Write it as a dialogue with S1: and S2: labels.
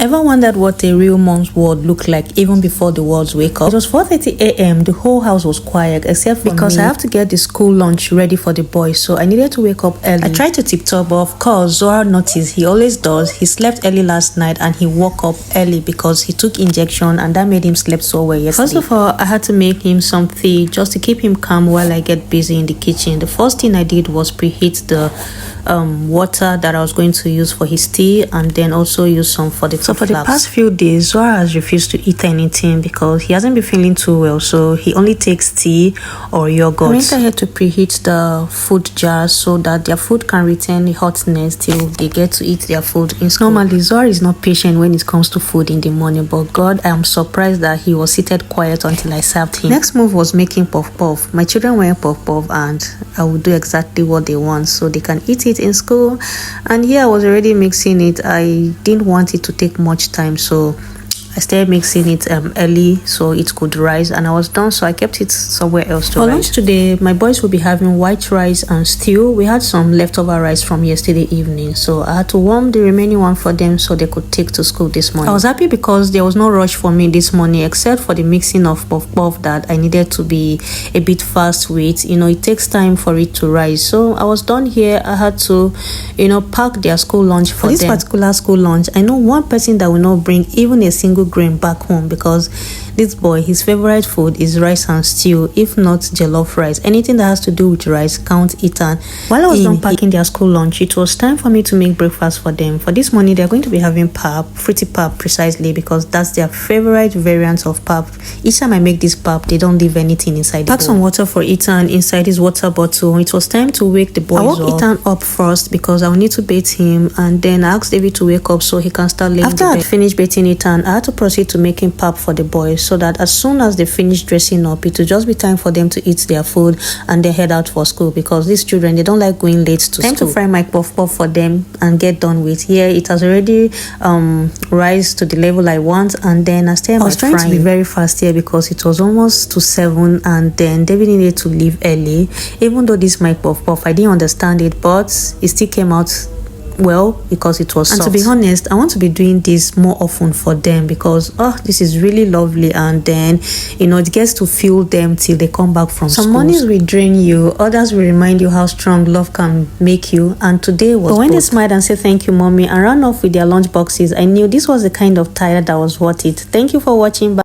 S1: Ever wondered what a real mom's world looked like even before the world wake up? It was 4:30 a.m. The whole house was quiet except for because I have to get the school lunch ready for the boys, so I needed to wake up early. I tried to tiptoe, but of course Zora noticed. He always does. He slept early last night and he woke up early because he took injection and that made him sleep so well yesterday. First of all, I had to make him some tea just to keep him calm while I get busy in the kitchen. The first thing I did was preheat the water that I was going to use for his tea, and then also use some for the for the past few days Zora has refused to eat anything because he hasn't been feeling too well, so he only takes tea or yogurt. I went ahead to preheat the food jars so that their food can retain the hotness till they get to eat their food in school. Normally Zora is not patient when it comes to food in the morning, but God, I am surprised that he was seated quiet until I served him. Next move was making puff puff. My children want puff puff and I will do exactly what they want so they can eat it in school. And here I was already mixing it. I didn't want it to take much time, so I started mixing it early so it could rise, and I was done, so I kept it somewhere else to rise. For lunch today, my boys will be having white rice and stew. We had some leftover rice from yesterday evening, so I had to warm the remaining one for them so they could take to school this morning. I was happy because there was no rush for me this morning except for the mixing of puff puff that I needed to be a bit fast with. It takes time for it to rise, so I was done here. I had to pack their school lunch for this particular school lunch. I know one person that will not bring even a single grain back home because this boy, his favorite food is rice and stew, if not jollof rice. Anything that has to do with rice can't eat. And while I was done packing their school lunch, it was time for me to make breakfast for them. For this morning, they're going to be having pap, fruity pap precisely, because that's their favorite variant of pap. Each time I make this pap, they don't leave anything inside the bowl. Pack some water for Ethan inside his water bottle. It was time to wake the boys up. I woke Ethan up first because I will need to bathe him, and then I asked David to wake up so he can start laying. After I finished bathing Ethan, I had to proceed to making pap for the boys so that as soon as they finish dressing up, it will just be time for them to eat their food and then head out for school, because these children, they don't like going late to school. Time to fry my puff puff for them and get done with. Here it has already rise to the level I want, and then I was trying to be very fast here because it was almost to 7 and then David needed to leave early. Even though this my puff puff, I didn't understand it, but it still came out well because it was soft. And to be honest, I want to be doing this more often for them because this is really lovely, and then it gets to fuel them till they come back from school. Some mornings will drain you, others will remind you how strong love can make you, and today was but when they smiled and said thank you mommy and ran off with their lunch boxes, I knew this was the kind of tire that was worth it. Thank you for watching. Bye.